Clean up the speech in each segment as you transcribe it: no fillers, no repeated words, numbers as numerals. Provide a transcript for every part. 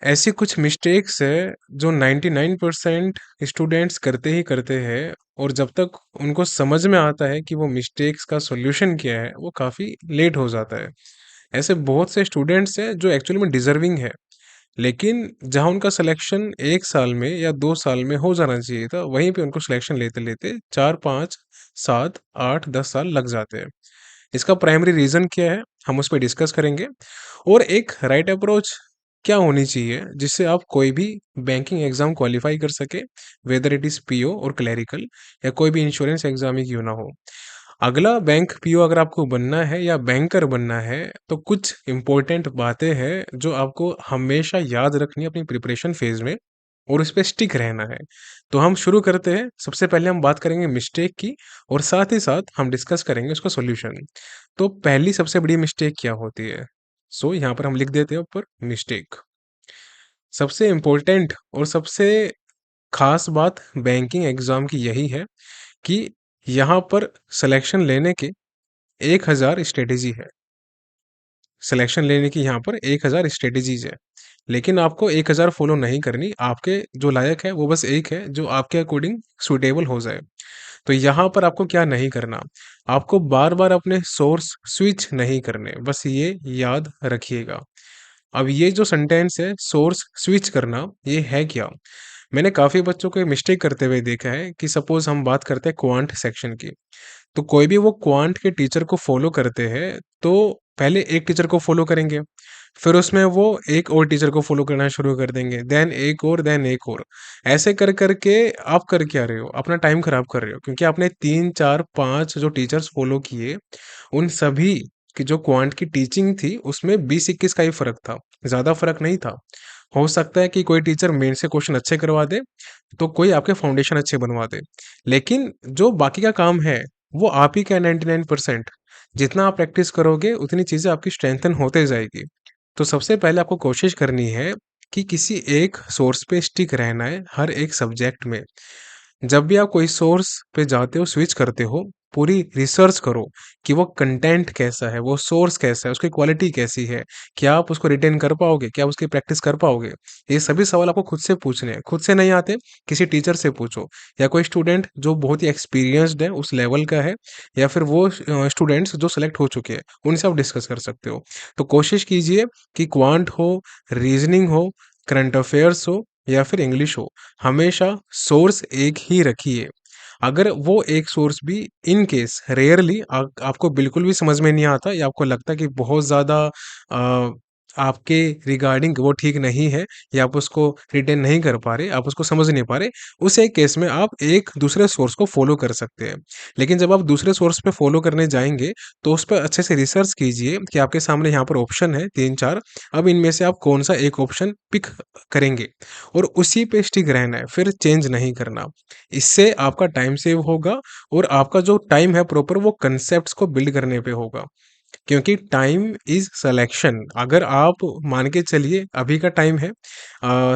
ऐसी कुछ मिस्टेक्स है जो 99% स्टूडेंट्स करते ही करते हैं, और जब तक उनको समझ में आता है कि वो मिस्टेक्स का सॉल्यूशन क्या है, वो काफ़ी लेट हो जाता है। ऐसे बहुत से स्टूडेंट्स हैं जो एक्चुअली में डिजर्विंग है, लेकिन जहाँ उनका सिलेक्शन 1 साल में या 2 साल में हो जाना चाहिए था, वहीं पे उनको सिलेक्शन लेते-लेते 4, 5, 7, 8, 10 साल लग जाते हैं। इसका प्राइमरी रीज़न क्या है, हम उस पे डिस्कस करेंगे। और एक राइट अप्रोच क्या होनी चाहिए जिससे आप कोई भी बैंकिंग एग्ज़ाम क्वालिफ़ाई कर सकें, वेदर इट इज़ पीओ और क्लेरिकल, या कोई भी इंश्योरेंस एग्ज़ाम ही क्यों ना हो। अगला बैंक पीओ अगर आपको बनना है या बैंकर बनना है, तो कुछ इम्पोर्टेंट बातें हैं जो आपको हमेशा याद रखनी है अपनी प्रिपरेशन फेज़ में, और उस पे स्टिक रहना है। तो हम शुरू करते हैं। सबसे पहले हम बात करेंगे मिस्टेक की, और साथ ही साथ हम डिस्कस करेंगे उसका सॉल्यूशन। तो पहली सबसे बड़ी मिस्टेक क्या होती है? सो यहाँ पर हम लिख देते हैं ऊपर मिस्टेक। सबसे इम्पोर्टेंट और सबसे खास बात बैंकिंग एग्ज़ाम की यही है कि यहाँ पर सिलेक्शन लेने के 1000 स्ट्रेटेजी है। सिलेक्शन लेने की यहाँ पर 1000 स्ट्रेटेजीज है, लेकिन आपको 1000 फॉलो नहीं करनी। आपके जो लायक है वो बस एक है जो आपके अकॉर्डिंग सुटेबल हो जाए। तो यहाँ पर आपको क्या नहीं करना, आपको बार बार अपने सोर्स स्विच नहीं करने, बस ये याद रखिएगा। अब ये जो सेंटेंस है सोर्स स्विच करना, ये है क्या? मैंने काफ़ी बच्चों को मिस्टेक करते हुए देखा है कि सपोज़ हम बात करते हैं क्वांट सेक्शन की, तो कोई भी वो क्वांट के टीचर को फ़ॉलो करते हैं, तो पहले एक टीचर को फ़ॉलो करेंगे, फिर उसमें वो एक और टीचर को फ़ॉलो करना शुरू कर देंगे, देन एक और, देन एक और। ऐसे कर के आप कर क्या रहे हो? अपना टाइम खराब कर रहे हो, क्योंकि आपने 3, 4, 5 जो टीचर्स फ़ॉलो किए, उन सभी की जो क्वांट की टीचिंग थी, उसमें 20-21 का ही फ़र्क था, ज़्यादा फ़र्क नहीं था। हो सकता है कि कोई टीचर मेन से क्वेश्चन अच्छे करवा दे, तो कोई आपके फाउंडेशन अच्छे बनवा दे। लेकिन जो बाकी का काम है, वो आप ही का है 99%। जितना आप प्रैक्टिस करोगे, उतनी चीज़ें आपकी स्ट्रेंथन होते जाएगी। तो सबसे पहले आपको कोशिश करनी है कि किसी एक सोर्स पे स्टिक रहना है हर एक सब्जेक्ट में। जब भी आप कोई सोर्स पे जाते हो, स्विच करते हो, पूरी रिसर्च करो कि वो कंटेंट कैसा है, वो सोर्स कैसा है, उसकी क्वालिटी कैसी है, क्या आप उसको रिटेन कर पाओगे, क्या आप उसकी प्रैक्टिस कर पाओगे? ये सभी सवाल आपको खुद से पूछने हैं। खुद से नहीं आते, किसी टीचर से पूछो, या कोई स्टूडेंट जो बहुत ही एक्सपीरियंस्ड है, उस लेवल का है, या फिर वो स्टूडेंट्स जो सेलेक्ट हो चुके हैं, उनसे आप डिस्कस कर सकते हो। तो कोशिश कीजिए कि क्वांट हो, रीजनिंग हो, करंट अफेयर्स हो, या फिर इंग्लिश हो, हमेशा सोर्स एक ही रखिए। अगर वो एक सोर्स भी इन केस रेयरली आपको बिल्कुल भी समझ में नहीं आता, या आपको लगता है कि बहुत ज़्यादा आपके रिगार्डिंग वो ठीक नहीं है, या आप उसको रिटेन नहीं कर पा रहे, आप उसको समझ नहीं पा रहे, उस एक केस में आप एक दूसरे सोर्स को फॉलो कर सकते हैं। लेकिन जब आप दूसरे सोर्स पे फॉलो करने जाएंगे, तो उस पर अच्छे से रिसर्च कीजिए कि आपके सामने यहाँ पर ऑप्शन है 3-4, अब इनमें से आप कौन सा एक ऑप्शन पिक करेंगे, और उसी पे स्टिक रहना है, फिर चेंज नहीं करना। इससे आपका टाइम सेव होगा, और आपका जो टाइम है प्रॉपर वो कंसेप्ट्स को बिल्ड करने पे होगा। क्योंकि टाइम इज सिलेक्शन। अगर आप मान के चलिए अभी का टाइम है,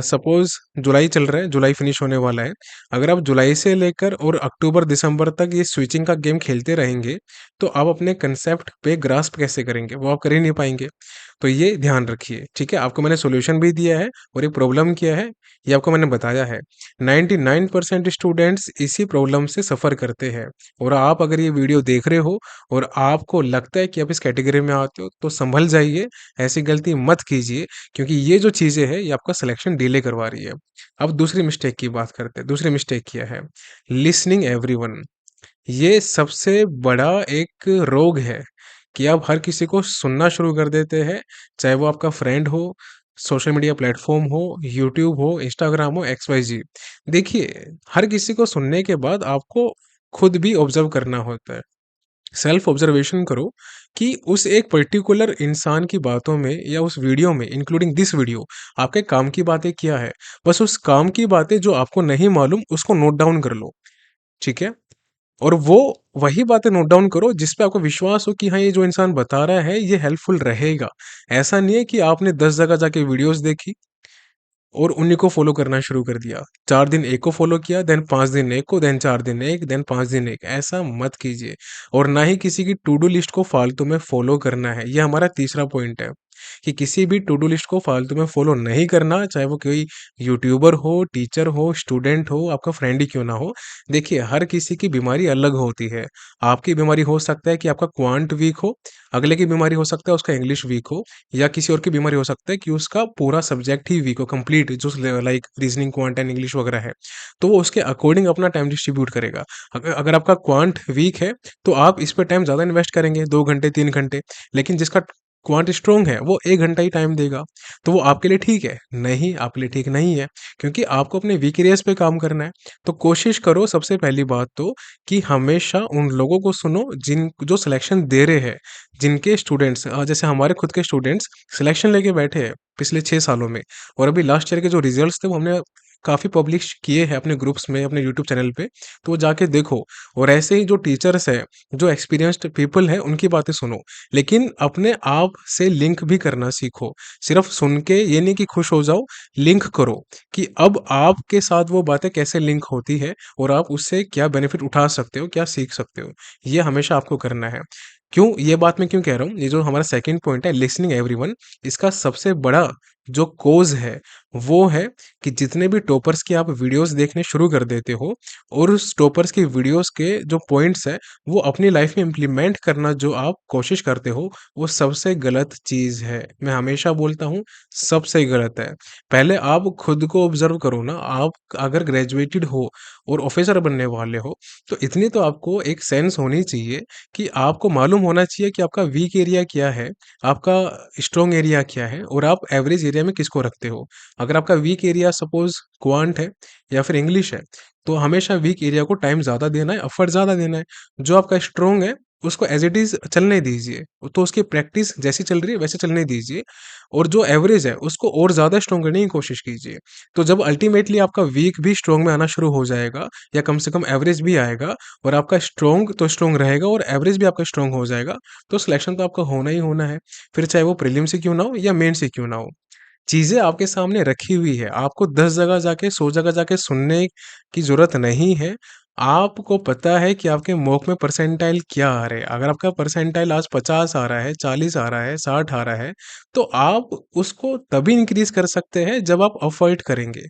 सपोज जुलाई चल रहा है, जुलाई फिनिश होने वाला है। अगर आप जुलाई से लेकर और अक्टूबर दिसंबर तक ये स्विचिंग का गेम खेलते रहेंगे, तो आप अपने कंसेप्ट पे ग्रास्प कैसे करेंगे? वो आप कर ही नहीं पाएंगे। तो ये ध्यान रखिए, ठीक है? आपको मैंने सॉल्यूशन भी दिया है, और ये प्रॉब्लम क्या है, ये आपको मैंने बताया है। 99% स्टूडेंट्स इसी प्रॉब्लम से सफ़र करते हैं। और आप अगर ये वीडियो देख रहे हो, और आपको लगता है कि आप इस कैटेगरी में आते हो, तो संभल जाइए, ऐसी गलती मत कीजिए, क्योंकि ये जो चीज़ें हैं, ये आपका सिलेक्शन डिले करवा रही है। अब दूसरी मिस्टेक की बात करते हैं। दूसरी मिस्टेक क्या है? Listening everyone. ये सबसे बड़ा एक रोग है कि आप हर किसी को सुनना शुरू कर देते हैं, चाहे वो आपका फ्रेंड हो, सोशल मीडिया प्लेटफ़ॉर्म हो, यूट्यूब हो, इंस्टाग्राम हो, एक्स-वाई-ज़ेड। देखिए, हर किसी को सुनने के बाद आपको खुद भी ऑब्ज़र्व करना होता है। सेल्फ ऑब्जर्वेशन करो कि उस एक पर्टिकुलर इंसान की बातों में, या उस वीडियो में, इंक्लूडिंग दिस वीडियो, आपके काम की बातें क्या है। बस उस काम की बातें जो आपको नहीं मालूम, उसको नोट डाउन कर लो, ठीक है? और वो वही बातें नोट डाउन करो जिस पे आपको विश्वास हो कि हाँ, ये जो इंसान बता रहा है ये हेल्पफुल रहेगा। ऐसा नहीं है कि आपने 10 जगह जाके वीडियोस देखी और उन्हीं को फॉलो करना शुरू कर दिया। 4 दिन एक को फॉलो किया, देन 5 दिन एक को, देन 4 दिन एक, देन 5 दिन एक। ऐसा मत कीजिए। और ना ही किसी की टू डू लिस्ट को फालतू में फॉलो करना है। ये हमारा तीसरा पॉइंट है। कि किसी भी टू डू लिस्ट को फालतू में फॉलो नहीं करना, चाहे वो कोई यूट्यूबर हो, टीचर हो, स्टूडेंट हो, आपका फ्रेंड ही क्यों ना हो। देखिए, हर किसी की बीमारी अलग होती है। आपकी बीमारी हो सकता है कि आपका क्वांट वीक हो, अगले की बीमारी हो सकता है उसका इंग्लिश वीक हो, या किसी और की बीमारी हो सकता है कि उसका पूरा सब्जेक्ट ही वीक हो, कंप्लीट जो like reasoning, quant and English वगैरह है। तो वो उसके अकॉर्डिंग अपना टाइम डिस्ट्रीब्यूट करेगा। अगर अगर आपका क्वांट वीक है, तो आप इस पे टाइम ज़्यादा इन्वेस्ट करेंगे, 2 घंटे, 3 घंटे। लेकिन जिसका क्वांट स्ट्रॉन्ग है, वो 1 घंटा ही टाइम देगा। तो वो आपके लिए ठीक है? नहीं, आपके लिए ठीक नहीं है, क्योंकि आपको अपने वीक एरियाज़ पे काम करना है। तो कोशिश करो सबसे पहली बात तो कि हमेशा उन लोगों को सुनो जिन जो सिलेक्शन दे रहे हैं, जिनके स्टूडेंट्स जैसे हमारे खुद के स्टूडेंट्स सिलेक्शन लेके बैठे हैं पिछले 6 सालों में, और अभी लास्ट ईयर के जो रिजल्ट्स थे वो हमने काफ़ी पब्लिश किए हैं अपने ग्रुप्स में, अपने यूट्यूब चैनल पे, तो वो जाके देखो। और ऐसे ही जो टीचर्स हैं, जो एक्सपीरियंस्ड पीपल हैं, उनकी बातें सुनो, लेकिन अपने आप से लिंक भी करना सीखो। सिर्फ सुन के ये नहीं कि खुश हो जाओ, लिंक करो कि अब आपके साथ वो बातें कैसे लिंक होती है और आप उससे क्या बेनिफिट उठा सकते हो, क्या सीख सकते हो। ये हमेशा आपको करना है। क्यों ये बात मैं क्यों कह रहा हूँ? ये जो हमारा सेकंड पॉइंट है लिसनिंग एवरीवन, इसका सबसे बड़ा जो कॉज़ है, वो है कि जितने भी टॉपर्स की आप वीडियोज़ देखने शुरू कर देते हो और उस टॉपर्स की वीडियोज़ के जो पॉइंट्स हैं, वो अपनी लाइफ में इम्प्लीमेंट करना जो आप कोशिश करते हो, वो सबसे गलत चीज़ है। मैं हमेशा बोलता हूँ, सबसे गलत है। पहले आप खुद को ऑब्ज़र्व करो ना, आप अगर ग्रेजुएटेड हो और ऑफ़िसर बनने वाले हो, तो इतनी तो आपको एक सेंस होनी चाहिए कि आपको मालूम होना चाहिए कि आपका वीक एरिया क्या है, आपका स्ट्रॉन्ग एरिया क्या है और आप एवरेज एरिया में किसको रखते हो। अगर आपका वीक एरिया सपोज़ क्वांट है या फिर इंग्लिश है, तो हमेशा वीक एरिया को टाइम ज़्यादा देना है, एफर्ट ज़्यादा देना है। जो आपका स्ट्रॉन्ग है, उसको एज़ इट इज़ चलने दीजिए, तो उसकी प्रैक्टिस जैसी चल रही है वैसे चलने दीजिए, और जो एवरेज है उसको और ज़्यादा स्ट्रॉन्ग करने की कोशिश कीजिए। तो जब अल्टीमेटली आपका वीक भी स्ट्रॉन्ग में आना शुरू हो जाएगा, या कम से कम एवरेज भी आएगा, और आपका स्ट्रॉन्ग तो स्ट्रॉन्ग रहेगा और एवरेज भी आपका स्ट्रॉन्ग हो जाएगा, तो सिलेक्शन तो आपका होना ही होना है। फिर चाहे वो प्रीलिम से क्यों ना हो या मेन से क्यों ना हो। चीज़ें आपके सामने रखी हुई है, आपको 10 जगह जाके 100 जगह जाके सुनने की ज़रूरत नहीं है। आपको पता है कि आपके मॉक में परसेंटाइल क्या आ रहे हैं। अगर आपका परसेंटाइल आज 50 आ रहा है, 40 आ रहा है, 60 आ रहा है, तो आप उसको तभी इंक्रीज़ कर सकते हैं जब आप एफर्ट करेंगे।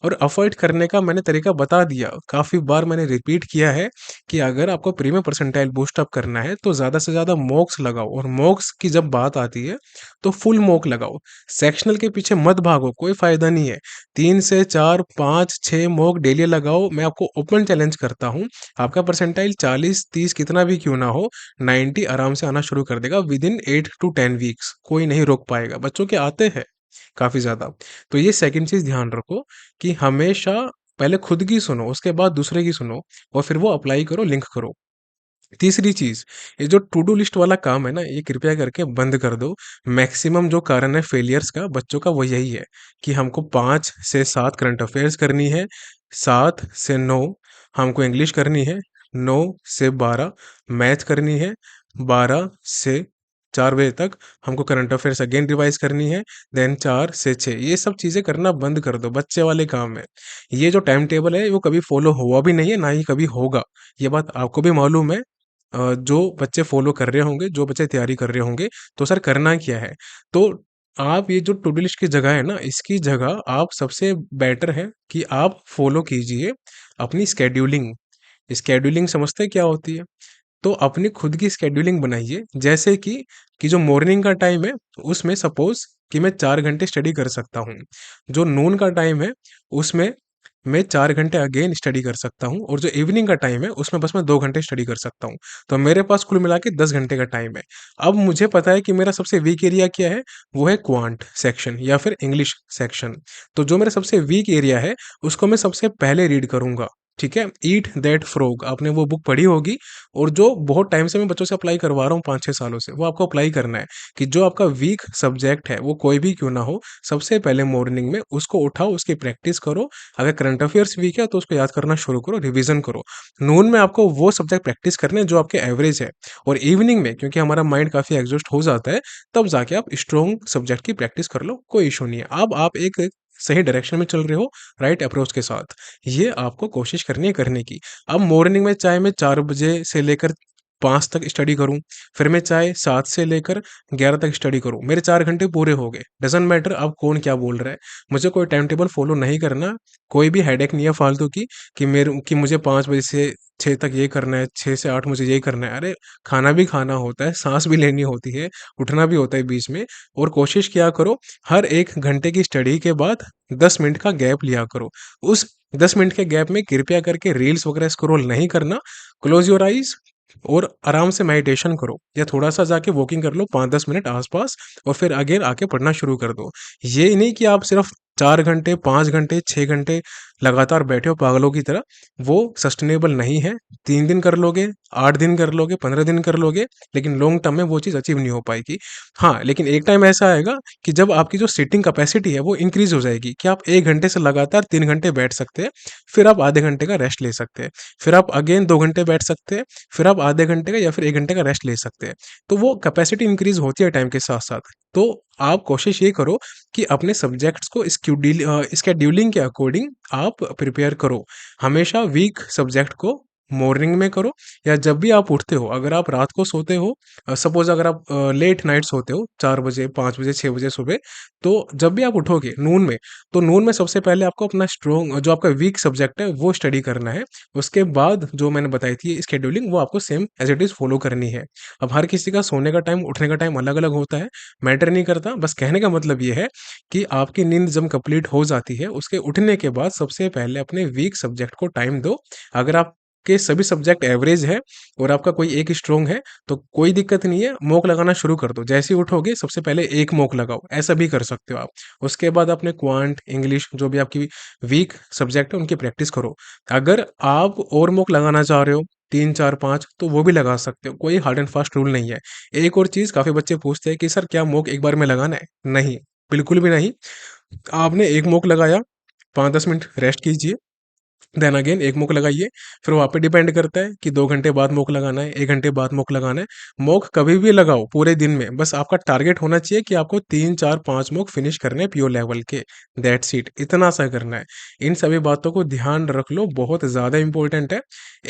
और अवॉइड करने का मैंने तरीका बता दिया, काफ़ी बार मैंने रिपीट किया है कि अगर आपको प्री में परसेंटाइल बूस्ट अप करना है, तो ज़्यादा से ज़्यादा मॉक्स लगाओ, और मॉक्स की जब बात आती है, तो फुल मॉक लगाओ। सेक्शनल के पीछे मत भागो, कोई फ़ायदा नहीं है। 3 से 4, 5, 6 मॉक डेली लगाओ, मैं आपको ओपन चैलेंज करता हूँ, आपका परसेंटाइल 40, 30 कितना भी क्यों ना हो, 90 आराम से आना शुरू कर देगा विदिन 8 टू 10 वीक्स, कोई नहीं रोक पाएगा। बच्चों के आते हैं काफ़ी ज़्यादा। तो ये सेकंड चीज़ ध्यान रखो कि हमेशा पहले खुद की सुनो, उसके बाद दूसरे की सुनो, और फिर वो अप्लाई करो, लिंक करो। तीसरी चीज़, ये जो टू डू लिस्ट वाला काम है ना, ये कृपया करके बंद कर दो। मैक्सिमम जो कारण है फेलियर्स का बच्चों का, वो यही है कि हमको 5 से 7 करंट अफेयर्स करनी है, 7 से 9 हमको इंग्लिश करनी है, 9 से 12 मैथ करनी है, 12 से 4 बजे तक हमको करंट अफेयर्स अगेन रिवाइज़ करनी है, देन 4 से 6 ये सब चीज़ें करना बंद कर दो, बच्चे वाले काम है। ये जो टाइम टेबल है, वो कभी फॉलो हुआ भी नहीं है, ना ही कभी होगा। ये बात आपको भी मालूम है। जो बच्चे फ़ॉलो कर रहे होंगे, जो बच्चे तैयारी कर रहे होंगे, तो सर करना क्या है? तो आप ये जो टू डू लिस्ट की जगह है ना, इसकी जगह आप सबसे बेटर है कि आप फ़ॉलो कीजिए अपनी शेड्यूलिंग। शेड्यूलिंग समझते हैं क्या होती है? तो अपनी खुद की शेड्यूलिंग बनाइए, जैसे कि जो मॉर्निंग का टाइम है, उसमें सपोज़ कि मैं 4 घंटे स्टडी कर सकता हूँ। जो नून का टाइम है, उसमें मैं 4 घंटे अगेन स्टडी कर सकता हूँ, और जो इवनिंग का टाइम है, उसमें बस मैं 2 घंटे स्टडी कर सकता हूँ। तो मेरे पास कुल मिला के 10 घंटे का टाइम है। अब मुझे पता है कि मेरा सबसे वीक एरिया क्या है, वो है क्वांट सेक्शन या फिर इंग्लिश सेक्शन। तो जो मेरा सबसे वीक एरिया है, उसको मैं सबसे पहले रीड करूँगा, ठीक है? ईट दैट फ्रॉग, आपने वो बुक पढ़ी होगी, और जो बहुत टाइम से मैं बच्चों से अप्लाई करवा रहा हूँ 5-6 सालों से, वो आपको अप्लाई करना है कि जो आपका वीक सब्जेक्ट है, वो कोई भी क्यों ना हो, सबसे पहले मॉर्निंग में उसको उठाओ, उसकी प्रैक्टिस करो। अगर करंट अफेयर्स वीक है, तो उसको याद करना शुरू करो, रिवीजन करो। नून में आपको वो सब्जेक्ट प्रैक्टिस करने हैं जो आपके एवरेज है, और इवनिंग में क्योंकि हमारा माइंड काफ़ी एग्जॉस्ट हो जाता है, तब जाके आप स्ट्रॉन्ग सब्जेक्ट की प्रैक्टिस कर लो, कोई इशू नहीं है। अब आप एक सही डायरेक्शन में चल रहे हो, राइट अप्रोच के साथ। ये आपको कोशिश करनी है करने की। अब मॉर्निंग में चाहे मैं 4 बजे से लेकर 5 तक स्टडी करूँ, फिर मैं चाहे 7 से लेकर 11 तक स्टडी करूँ, मेरे 4 घंटे पूरे हो गए। डज़न्ट मैटर अब कौन क्या बोल रहा है, मुझे कोई टाइम टेबल फ़ॉलो नहीं करना, कोई भी हेडेक नहीं है फालतू की कि मुझे 5 बजे से 6 तक ये करना है, 6 से 8 मुझे ये करना है। अरे! खाना भी खाना होता है, साँस भी लेनी होती है, उठना भी होता है बीच में और कोशिश किया करो हर 1 घंटे की स्टडी के बाद 10 मिनट का गैप लिया करो। उस 10 मिनट के गैप में कृपया करके रील्स वगैरह स्क्रॉल नहीं करना। क्लोज़ योर आइज़ और आराम से मेडिटेशन करो या थोड़ा-सा जाके वॉकिंग कर लो 5-10 मिनट आस-पास और फिर अगेन आके पढ़ना शुरू कर दो। ये नहीं कि आप सिर्फ़ 4 घंटे, 5 घंटे, 6 घंटे लगातार बैठे हो पागलों की तरह, वो सस्टेनेबल नहीं है। 3 दिन कर लोगे, 8 दिन कर लोगे, 15 दिन कर लोगे, लेकिन लॉन्ग टर्म में वो चीज़ अचीव नहीं हो पाएगी। हाँ, लेकिन एक टाइम ऐसा आएगा कि जब आपकी जो सिटिंग कैपेसिटी है वो इंक्रीज़ हो जाएगी कि आप 1 घंटे से लगातार 3 घंटे बैठ सकते हैं, फिर आप आधे घंटे का रेस्ट ले सकते हैं। फिर आप अगेन 2 घंटे बैठ सकते हैं, फिर आप आधे घंटे का या फिर 1 घंटे का रेस्ट ले सकते हैं। तो वो कैपेसिटी इंक्रीज़ होती है टाइम के साथ-साथ। तो आप कोशिश ये करो कि अपने सब्जेक्ट्स को स्केड्यूलिंग के अकॉर्डिंग आप प्रिपेयर करो। हमेशा वीक सब्जेक्ट को मॉर्निंग में करो या जब भी आप उठते हो, अगर आप रात को सोते हो सपोज़ अगर आप लेट नाइट सोते हो 4 बजे, 5 बजे, 6 बजे सुबह, तो जब भी आप उठोगे नून में, तो नून में सबसे पहले आपको अपना स्ट्रॉन्ग जो आपका वीक सब्जेक्ट है, वो स्टडी करना है। उसके बाद जो मैंने बताई थी शेड्यूलिंग वो आपको same as it is follow करनी है। अब हर किसी का सोने का टाइम, उठने का टाइम अलग-अलग होता है, मैटर नहीं करता। बस कहने का मतलब ये है कि आपकी नींद जब कंप्लीट हो जाती है, उसके उठने के बाद सबसे पहले अपने वीक सब्जेक्ट को टाइम दो। अगर आपके सभी सब्जेक्ट एवरेज है और आपका कोई एक स्ट्रॉन्ग है, तो कोई दिक्कत नहीं है, मॉक लगाना शुरू कर दो। जैसे ही उठोगे सबसे पहले एक मॉक लगाओ, ऐसा भी कर सकते हो आप। उसके बाद अपने क्वांट, इंग्लिश जो भी आपकी वीक सब्जेक्ट है उनकी प्रैक्टिस करो। अगर आप और मॉक लगाना चाह रहे हो 3, 4, 5 तो वो भी लगा सकते हो, कोई हार्ड एंड फास्ट रूल नहीं है। एक और चीज़ काफ़ी बच्चे पूछते हैं कि सर क्या मॉक एक बार में लगाना है? नहीं, बिल्कुल भी नहीं। आपने एक मॉक लगाया, 5-10 मिनट रेस्ट कीजिए, देन अगेन एक मूक लगाइए, फिर वो आप पे डिपेंड करता है कि 2 घंटे बाद मूक लगाना है, 1 घंटे बाद मूक लगाना है। मूक कभी भी लगाओ पूरे दिन में, बस आपका टारगेट होना चाहिए कि आपको 3, 4, 5 मूक फिनिश करने हैं प्योर लेवल के, दैट्स इट, इतना सा करना है। इन सभी बातों को ध्यान रख लो, बहुत ज़्यादा इम्पोर्टेंट है।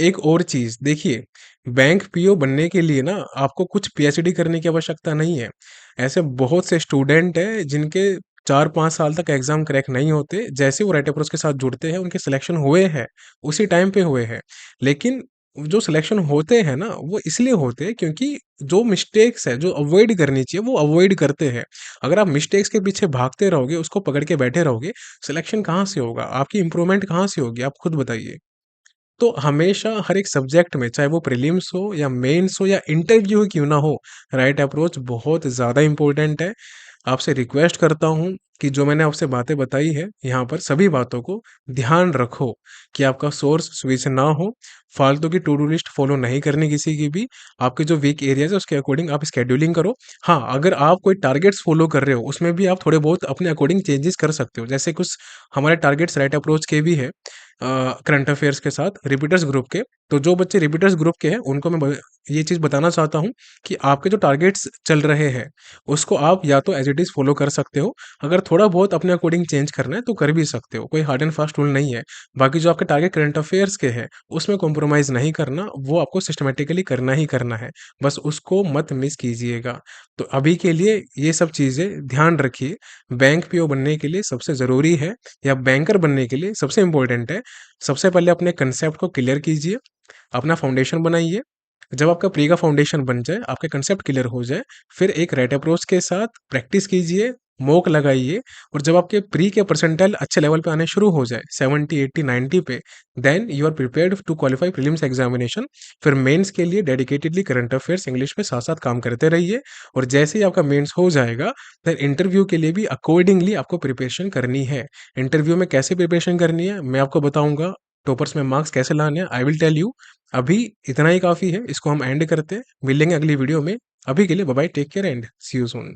एक और चीज़ देखिए, बैंक पीओ बनने के लिए ना आपको कुछ पीएचडी करने की आवश्यकता नहीं है। ऐसे बहुत से स्टूडेंट हैं जिनके 4-5 साल तक एग्ज़ाम क्रैक नहीं होते, जैसे वो राइट अप्रोच के साथ जुड़ते हैं, उनके सिलेक्शन हुए हैं, उसी टाइम पे हुए हैं। लेकिन जो सिलेक्शन होते हैं ना, वो इसलिए होते हैं क्योंकि जो मिस्टेक्स है, जो अवॉइड करनी चाहिए, वो अवॉइड करते हैं। अगर आप मिस्टेक्स के पीछे भागते रहोगे, उसको पकड़ के बैठे रहोगे, सिलेक्शन कहाँ से होगा? आपकी इम्प्रूवमेंट कहाँ से होगी? आप खुद बताइए। तो हमेशा हर एक सब्जेक्ट में चाहे वो प्रीलिम्स हो या मेंस हो या इंटरव्यू ही क्यों ना हो, राइट अप्रोच बहुत ज़्यादा इम्पोर्टेंट है। आपसे रिक्वेस्ट करता हूँ कि जो मैंने आपसे बातें बताई है यहाँ पर सभी बातों को ध्यान रखो कि आपका सोर्स स्विच ना हो, फालतू की टू डू लिस्ट फॉलो नहीं करनी किसी की भी। आपके जो वीक एरियाज है उसके अकॉर्डिंग आप स्केड्यूलिंग करो। हाँ, अगर आप कोई टारगेट्स फॉलो कर रहे हो उसमें भी आप थोड़े बहुत अपने अकॉर्डिंग चेंजेस कर सकते हो। जैसे कुछ हमारे टारगेट्स राइट अप्रोच के भी है करंट अफेयर्स के साथ रिपीटर्स ग्रुप के। तो जो बच्चे रिपीटर्स ग्रुप के हैं उनको मैं ये चीज़ बताना चाहता हूँ कि आपके जो टारगेट्स चल रहे हैं उसको आप या तो एज इट इज़ फॉलो कर सकते हो। अगर थोड़ा बहुत अपने अकॉर्डिंग चेंज करना है तो कर भी सकते हो, कोई हार्ड एंड फास्ट रूल नहीं है। बाकी जो आपके टारगेट करंट अफेयर्स के हैं उसमें कॉम्प्रोमाइज़ नहीं करना, वो आपको सिस्टमेटिकली करना ही करना है। बस उसको मत मिस कीजिएगा। तो अभी के लिए ये सब चीज़ें ध्यान रखिए। बैंक पीओ बनने के लिए सबसे ज़रूरी है या बैंकर बनने के लिए सबसे इम्पोर्टेंट है, सबसे पहले अपने कंसेप्ट को क्लियर कीजिए, अपना फाउंडेशन बनाइए। जब आपका प्री का फाउंडेशन बन जाए, आपके कंसेप्ट क्लियर हो जाए, फिर एक राइट अप्रोच के साथ प्रैक्टिस कीजिए, मॉक लगाइए और जब आपके प्री के परसेंटाइल अच्छे लेवल पे आने शुरू हो जाए 70, 80, 90 पे, then you are prepared to qualify prelims examination. फिर मेंस के लिए डेडिकेटेडली करंट अफेयर्स इंग्लिश में साथ-साथ काम करते रहिए और जैसे ही आपका मेंस हो जाएगा, देन इंटरव्यू के लिए भी अकॉर्डिंगली आपको प्रिपरेशन करनी है। इंटरव्यू में कैसे प्रिपरेशन करनी है, मैं आपको बताऊँगा। टॉपर्स में मार्क्स कैसे लाने हैं, आई विल टेल यू। अभी इतना ही काफ़ी है, इसको हम एंड करते हैं, मिलेंगे अगली वीडियो में। अभी के लिए bye bye, take care and see you soon.